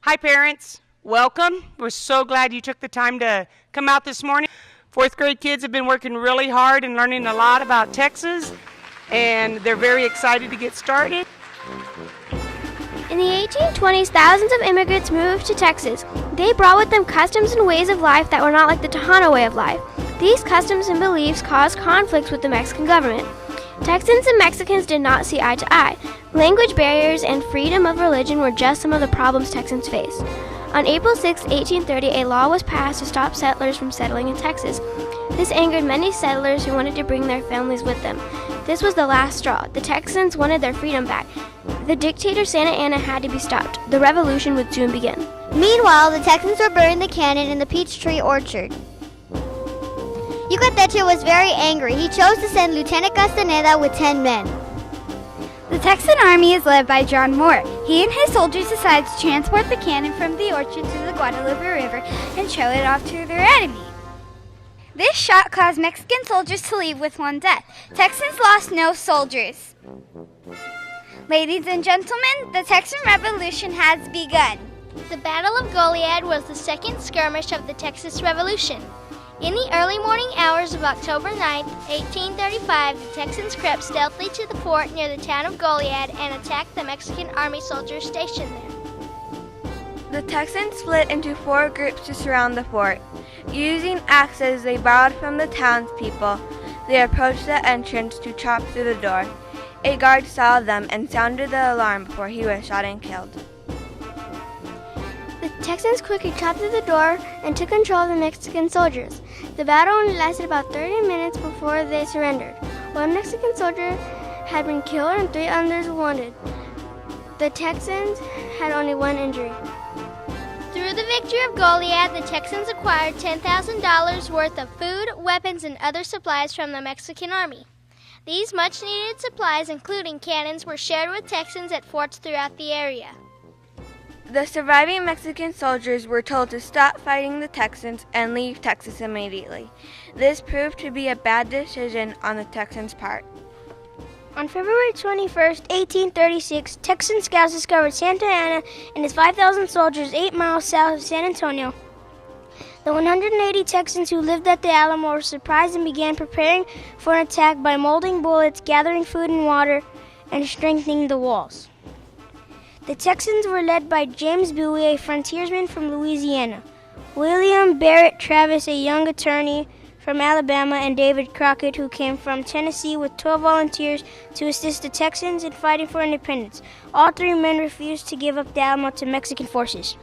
Hi parents, welcome. We're so glad you took the time to come out this morning. Fourth grade kids have been working really hard and learning a lot about Texas, and they're very excited to get started. In the 1820s, thousands of immigrants moved to Texas. They brought with them customs and ways of life that were not like the Tejano way of life. These customs and beliefs caused conflicts with the Mexican government. Texans and Mexicans did not see eye to eye. Language barriers and freedom of religion were just some of the problems Texans faced. On April 6, 1830, a law was passed to stop settlers from settling in Texas. This angered many settlers who wanted to bring their families with them. This was the last straw. The Texans wanted their freedom back. The dictator Santa Anna had to be stopped. The revolution would soon begin. Meanwhile, the Texans were burning the cannon in the peach tree orchard. Yucateche was very angry. He chose to send Lieutenant Castaneda with 10 men. The Texan army is led by John Moore. He and his soldiers decided to transport the cannon from the orchard to the Guadalupe River and show it off to their enemy. This shot caused Mexican soldiers to leave with one death. Texans lost no soldiers. Ladies and gentlemen, the Texan Revolution has begun. The Battle of Goliad was the second skirmish of the Texas Revolution. In the early morning hours of October 9, 1835, the Texans crept stealthily to the fort near the town of Goliad and attacked the Mexican army soldiers stationed there. The Texans split into 4 groups to surround the fort. Using axes they borrowed from the townspeople, they approached the entrance to chop through the door. A guard saw them and sounded the alarm before he was shot and killed. The Texans quickly chopped through the door and took control of the Mexican soldiers. The battle only lasted about 30 minutes before they surrendered. One Mexican soldier had been killed and 3 others wounded. The Texans had only 1 injury. Through the victory of Goliad, the Texans acquired $10,000 worth of food, weapons, and other supplies from the Mexican army. These much-needed supplies, including cannons, were shared with Texans at forts throughout the area. The surviving Mexican soldiers were told to stop fighting the Texans and leave Texas immediately. This proved to be a bad decision on the Texans' part. On February 21, 1836, Texan scouts discovered Santa Anna and his 5,000 soldiers 8 miles south of San Antonio. The 180 Texans who lived at the Alamo were surprised and began preparing for an attack by molding bullets, gathering food and water, and strengthening the walls. The Texans were led by James Bowie, a frontiersman from Louisiana, William Barrett Travis, a young attorney from Alabama, and David Crockett, who came from Tennessee with 12 volunteers to assist the Texans in fighting for independence. All 3 men refused to give up the Alamo to Mexican forces.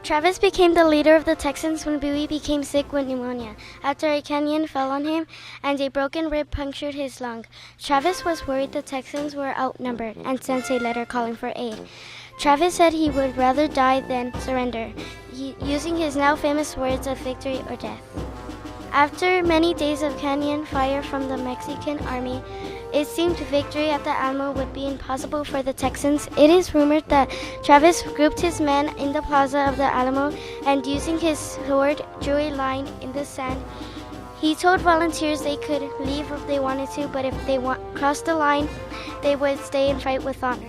Travis became the leader of the Texans when Bowie became sick with pneumonia after a canyon fell on him and a broken rib punctured his lung. Travis was worried the Texans were outnumbered and sent a letter calling for aid. Travis said he would rather die than surrender, using his now famous words of victory or death. After many days of canyon fire from the Mexican army, it seemed victory at the Alamo would be impossible for the Texans. It is rumored that Travis grouped his men in the plaza of the Alamo and using his sword drew a line in the sand. He told volunteers they could leave if they wanted to, but if they crossed the line, they would stay and fight with honor.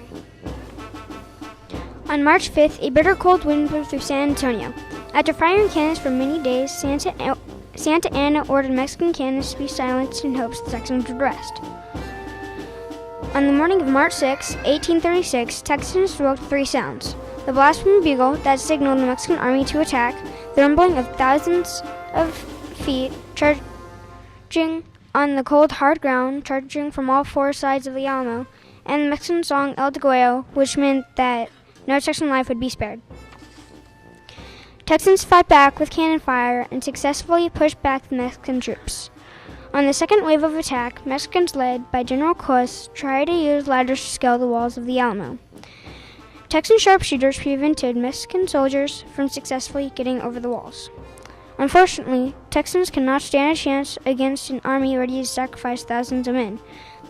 On March 5th, a bitter cold wind blew through San Antonio. After firing cannons for many days, Santa Anna ordered Mexican cannons to be silenced in hopes the Texans would rest. On the morning of March 6, 1836, Texans woke to 3 sounds. The blast from a bugle that signaled the Mexican army to attack, the rumbling of thousands of feet charging on the cold, hard ground, charging from all 4 sides of the Alamo, and the Mexican song El Degollado, which meant that no Texan life would be spared. Texans fought back with cannon fire and successfully pushed back the Mexican troops. On the second wave of attack, Mexicans led by General Cos tried to use ladders to scale the walls of the Alamo. Texan sharpshooters prevented Mexican soldiers from successfully getting over the walls. Unfortunately, Texans cannot stand a chance against an army ready to sacrifice thousands of men.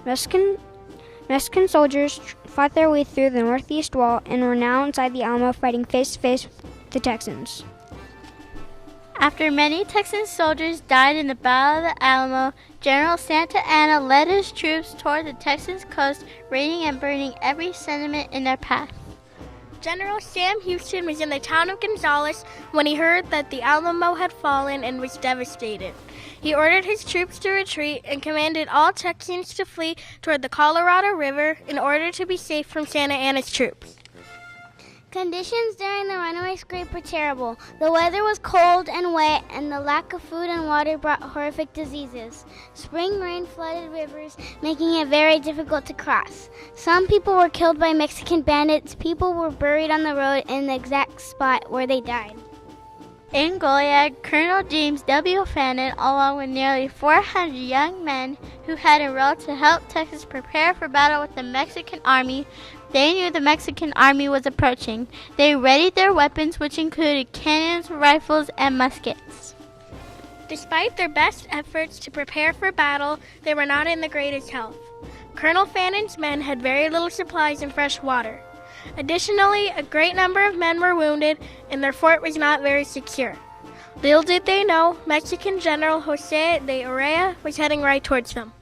Mexican soldiers fought their way through the northeast wall and were now inside the Alamo fighting face-to-face with the Texans. After many Texan soldiers died in the Battle of the Alamo, General Santa Anna led his troops toward the Texas coast, raiding and burning every settlement in their path. General Sam Houston was in the town of Gonzales when he heard that the Alamo had fallen and was devastated. He ordered his troops to retreat and commanded all Texans to flee toward the Colorado River in order to be safe from Santa Anna's troops. Conditions during the runaway escape were terrible. The weather was cold and wet, and the lack of food and water brought horrific diseases. Spring rain flooded rivers, making it very difficult to cross. Some people were killed by Mexican bandits. People were buried on the road in the exact spot where they died. In Goliad, Colonel James W. Fannin, along with nearly 400 young men who had enrolled to help Texas prepare for battle with the Mexican army, they knew the Mexican army was approaching. They readied their weapons, which included cannons, rifles, and muskets. Despite their best efforts to prepare for battle, they were not in the greatest health. Colonel Fannin's men had very little supplies and fresh water. Additionally, a great number of men were wounded, and their fort was not very secure. Little did they know, Mexican General José de Urrea was heading right towards them.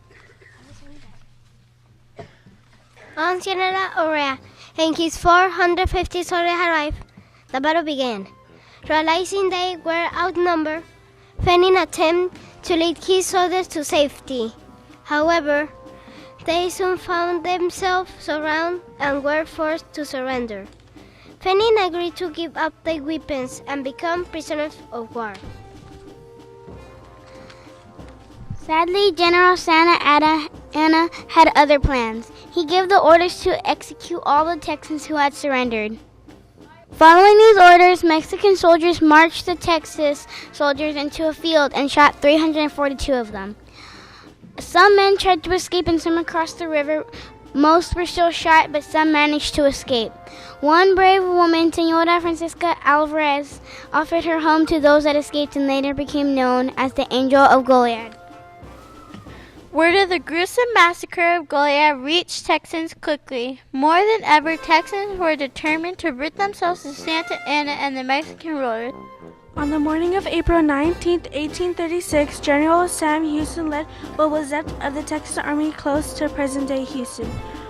On General Urrea and his 450 soldiers arrived, the battle began. Realizing they were outnumbered, Fannin attempted to lead his soldiers to safety. However, they soon found themselves surrounded and were forced to surrender. Fannin agreed to give up their weapons and become prisoners of war. Sadly, General Santa Anna had other plans. He gave the orders to execute all the Texans who had surrendered. Following these orders, Mexican soldiers marched the Texas soldiers into a field and shot 342 of them. Some men tried to escape and swim across the river. Most were still shot, but some managed to escape. One brave woman, Señora Francisca Alvarez, offered her home to those that escaped and later became known as the Angel of Goliad. Word of the gruesome massacre of Goliad reached Texans quickly. More than ever, Texans were determined to rid themselves of Santa Anna and the Mexican rulers. On the morning of April 19, 1836, General Sam Houston led what was left of the Texas Army close to present-day Houston,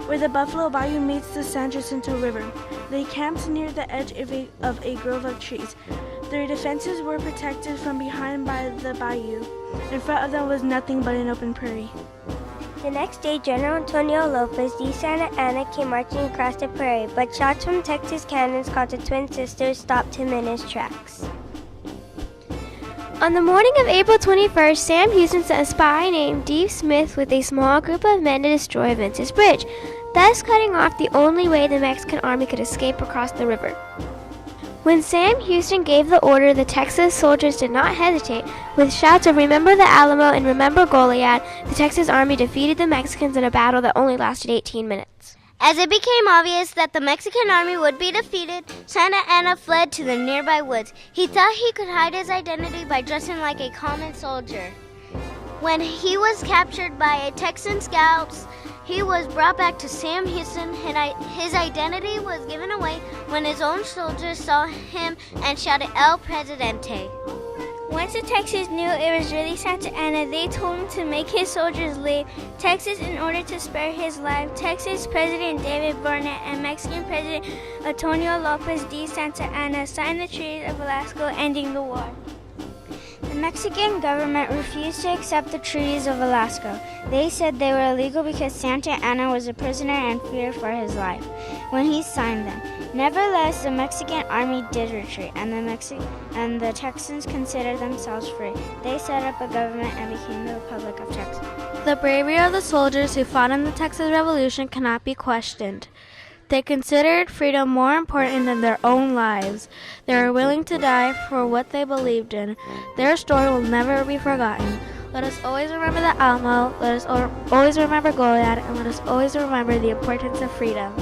where the Buffalo Bayou meets the San Jacinto River. They camped near the edge of a grove of trees. Their defenses were protected from behind by the bayou. In front of them was nothing but an open prairie. The next day, General Antonio Lopez de Santa Anna came marching across the prairie, but shots from Texas cannons called the Twin Sisters stopped him in his tracks. On the morning of April 21st, Sam Houston sent a spy named Dave Smith with a small group of men to destroy Vince's Bridge, thus cutting off the only way the Mexican army could escape across the river. When Sam Houston gave the order, the Texas soldiers did not hesitate. With shouts of "Remember the Alamo" and "Remember Goliad," the Texas army defeated the Mexicans in a battle that only lasted 18 minutes. As it became obvious that the Mexican army would be defeated, Santa Anna fled to the nearby woods. He thought he could hide his identity by dressing like a common soldier. When he was captured by a Texan scouts, he was brought back to Sam Houston. His identity was given away when his own soldiers saw him and shouted "El Presidente." Once the Texans knew it was really Santa Anna, they told him to make his soldiers leave Texas in order to spare his life. Texas President David Burnett and Mexican President Antonio Lopez de Santa Anna signed the Treaty of Alaska, ending the war. The Mexican government refused to accept the treaties of Alaska. They said they were illegal because Santa Anna was a prisoner and feared for his life when he signed them. Nevertheless, the Mexican army did retreat, and the Texans considered themselves free. They set up a government and became the Republic of Texas. The bravery of the soldiers who fought in the Texas Revolution cannot be questioned. They considered freedom more important than their own lives. They were willing to die for what they believed in. Their story will never be forgotten. Let us always remember the Alamo, let us always remember Goliad, and let us always remember the importance of freedom.